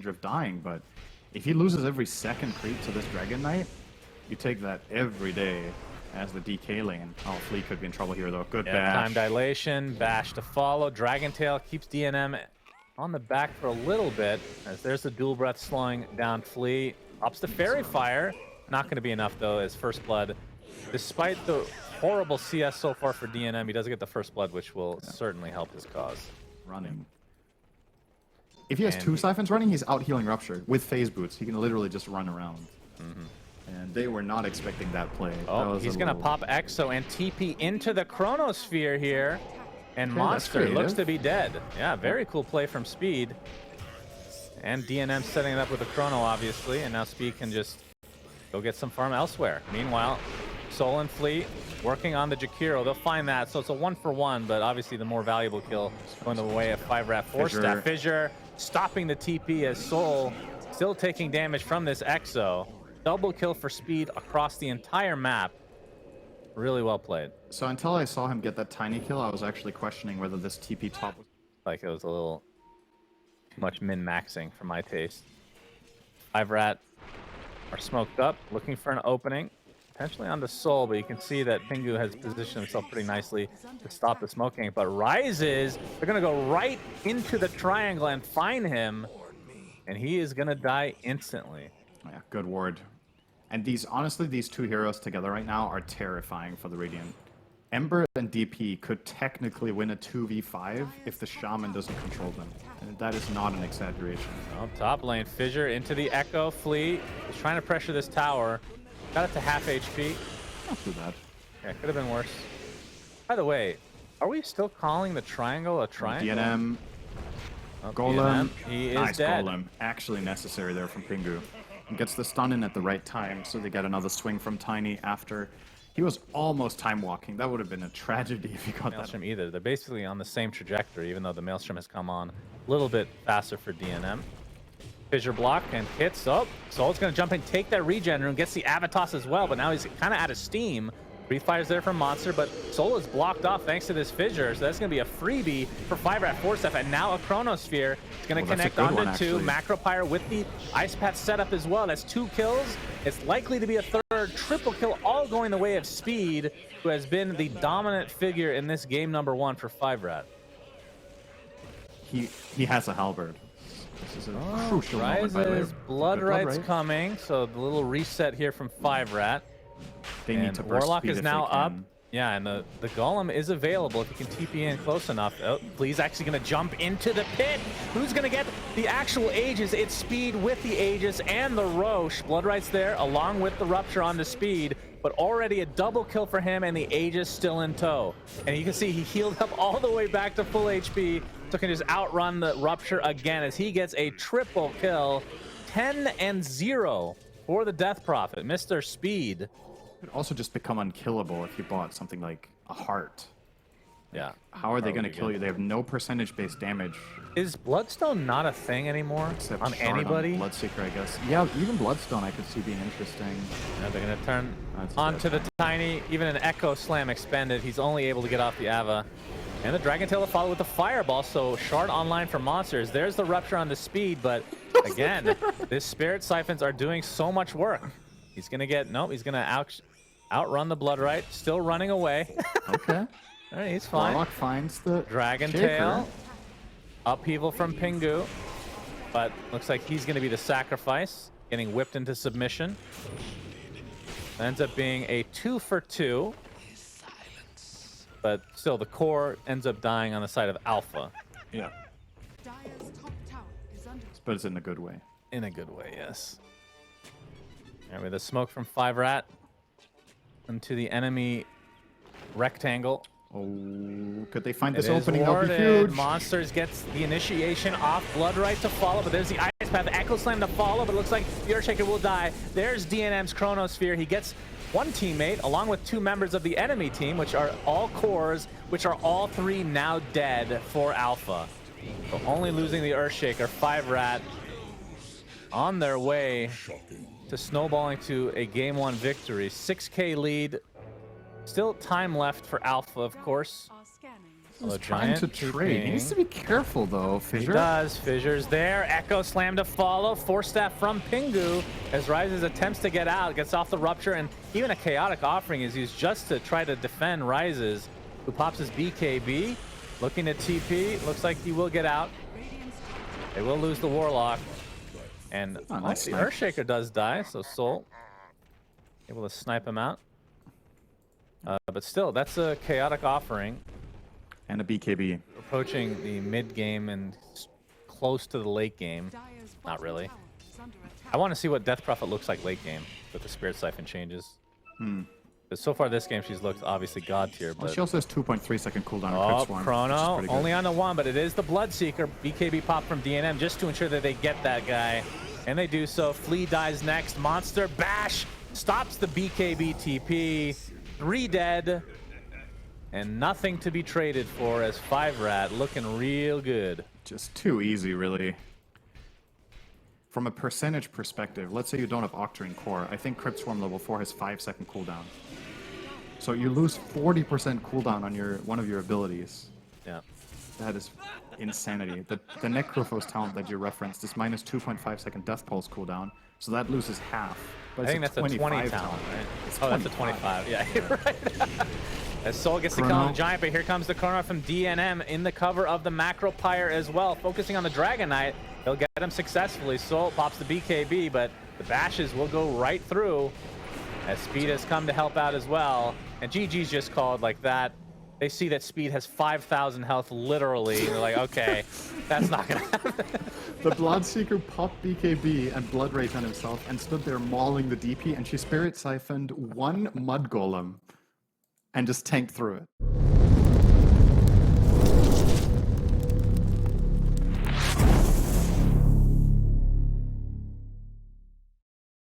danger of dying, but if he loses every second creep to this Dragon Knight, you take that every day as the DK lane. Oh, Fleet could be in trouble here, though. Good bash. Time dilation, bash to follow. Dragon Tail keeps DNM on the back for a little bit, as there's the dual breath slowing down Flea. Ups the Fairy Fire. Not going to be enough, though, as First Blood, despite the horrible CS so far for DNM, he does get the First Blood, which will certainly help his cause. Running. If he has two Siphons running, he's out healing Rupture. With Phase Boots, he can literally just run around. And they were not expecting that play. Oh, he's going to pop Exo and TP into the Chronosphere here. And Monster looks to be dead. Yeah, very cool play from Speed. And DNM setting it up with a Chrono, obviously. And now Speed can just go get some farm elsewhere. Meanwhile, Soul and Fleet working on the Jakiro. They'll find that. So it's a 1-for-1, but obviously the more valuable kill going the way of 5RATFORCESTAFF. Fissure stopping the TP as Soul still taking damage from this Exo. Double kill for Speed across the entire map. Really well played. So until I saw him get that tiny kill, I was actually questioning whether this TP top was... Like, it was a little too much min-maxing for my taste. 5RAT are smoked up, looking for an opening. Potentially on the Soul, but you can see that Pingu has positioned himself pretty nicely to stop the smoking. But Rises, they're going to go right into the triangle and find him. And he is going to die instantly. Yeah, good ward. And these, honestly, these two heroes together right now are terrifying for the Radiant. Ember and DP could technically win a 2v5 if the Shaman doesn't control them. And that is not an exaggeration. Well, top lane, Fissure into the Echo. Flea is trying to pressure this tower. Got it to half HP. Not too bad. Yeah, could have been worse. By the way, are we still calling the triangle a triangle? DNM. Oh, Golem. He is nice dead. Golem. Actually necessary there from Pingu. And gets the stun in at the right time, so they get another swing from Tiny after. He was almost time walking. That would have been a tragedy if he got Maelstrom that. Either. They're basically on the same trajectory, even though the Maelstrom has come on a little bit faster for DNM. Fissure block and hits. Oh, Soul's going to jump and take that regen rune, gets the Avatos as well, but now he's kind of out of steam. Breathe Fire's there from Monster, but Soul is blocked off thanks to this Fissure, so that's going to be a freebie for 5RATFORCESTAFF, and now a Chronosphere. It's going to connect onto two. Macropyre with the Ice Path setup as well. That's 2 kills. It's likely to be a third triple kill, all going the way of Speed, who has been the dominant figure in this game number 1 for 5RAT. He has a halberd. This is a crucial moment, by the way. Blood Right's coming, so the little reset here from 5RAT. They need to burst Warlock speed is now up. Yeah, and the Golem is available if you can TP in close enough. Oh, Flea's actually going to jump into the pit. Who's going to get the actual Aegis? It's Speed with the Aegis and the Roche. Blood Right's there along with the Rupture on the Speed, but already a double kill for him and the Aegis still in tow. And you can see he healed up all the way back to full HP, so can just outrun the Rupture again as he gets a triple kill. 10-0 for the Death Prophet, Mr. Speed. It could also just become unkillable if you bought something like a heart. Yeah. How are they going to kill you? They have no percentage-based damage. Is Bloodstone not a thing anymore Except on Shard anybody? On Bloodseeker, I guess. Yeah, even Bloodstone I could see being interesting. Yeah, they're going to turn onto the Tiny. Even an Echo Slam expended. He's only able to get off the Ava. And the Dragon Tail will follow with the Fireball, so Shard online for Monsters. There's the Rupture on the Speed, but again, this Spirit Siphons are doing so much work. He's going to get, nope, he's going to outrun the Blood Right, still running away. Okay. All right, he's fine. Warlock finds the Dragon Tail. Upheaval from Pingu, but looks like he's going to be the sacrifice, getting whipped into submission. Ends up being a 2-for-2. But still, the core ends up dying on the side of Alpha. Yeah. But it's in a good way. In a good way, yes. All right, with a smoke from 5RAT into the enemy rectangle. Oh, could they find this opening? That would be huge. Monsters gets the initiation off. Blood Right to follow, but there's the Ice Path. Echo Slam to follow, but it looks like the Earthshaker will die. There's DNM's Chronosphere. He gets one teammate along with 2 members of the enemy team, which are all cores, which are all 3 now dead for Alpha. So only losing the Earthshaker. 5RAT on their way to snowballing to a Game 1 victory. 6K lead. Still time left for Alpha, of course. Hello, He's trying to Giant, trade. He TPing. needs to be careful, though, He Fissure. does. Fissure's there. Echo Slam to follow. Force Staff from Pingu as Rises attempts to get out. Gets off the Rupture, and even a Chaotic Offering is used just to try to defend Rises, who pops his BKB. Looking at TP. Looks like he will get out. They will lose the Warlock. And nice the snipe. Earthshaker does die, so Soul able to snipe him out. But still, that's a Chaotic Offering. And a BKB. Approaching the mid game and close to the late game. Not really. I want to see what Death Prophet looks like late game with the Spirit Siphon changes. But so far this game she's looked obviously god tier. Well, But she also has 2.3 second cooldown on Crit Swarm. Chrono which is pretty only good. on the one, but it is the Bloodseeker BKB pop from DNM just to ensure that they get that guy, and they do so. Flea dies next. Monster Bash stops the BKB TP. 3 dead. And nothing to be traded for as 5RAT looking real good. Just too easy, really. From a percentage perspective, let's say you don't have Octarine Core. I think Crypt Swarm level 4 has 5-second cooldown. So you lose 40% cooldown on one of your abilities. Yeah. That is insanity. The Necrophos talent that you referenced is minus 2.5-second Death Pulse cooldown, so that loses half. But I think that's a 20 talent, right? Oh, that's a 25. Yeah, you're right. As Soul gets to kill on the Giant, but here comes the Chrono from DNM in the cover of the Macro Pyre as well. Focusing on the Dragon Knight. He'll get him successfully. Soul pops the BKB, but the bashes will go right through as Speed has come to help out as well. And GG's just called like that. They see that Speed has 5,000 health literally. They're like, okay, that's not going to happen. The Bloodseeker popped BKB and Blood Rage on himself and stood there mauling the DP, and she Spirit Siphoned one Mud Golem and just tanked through it.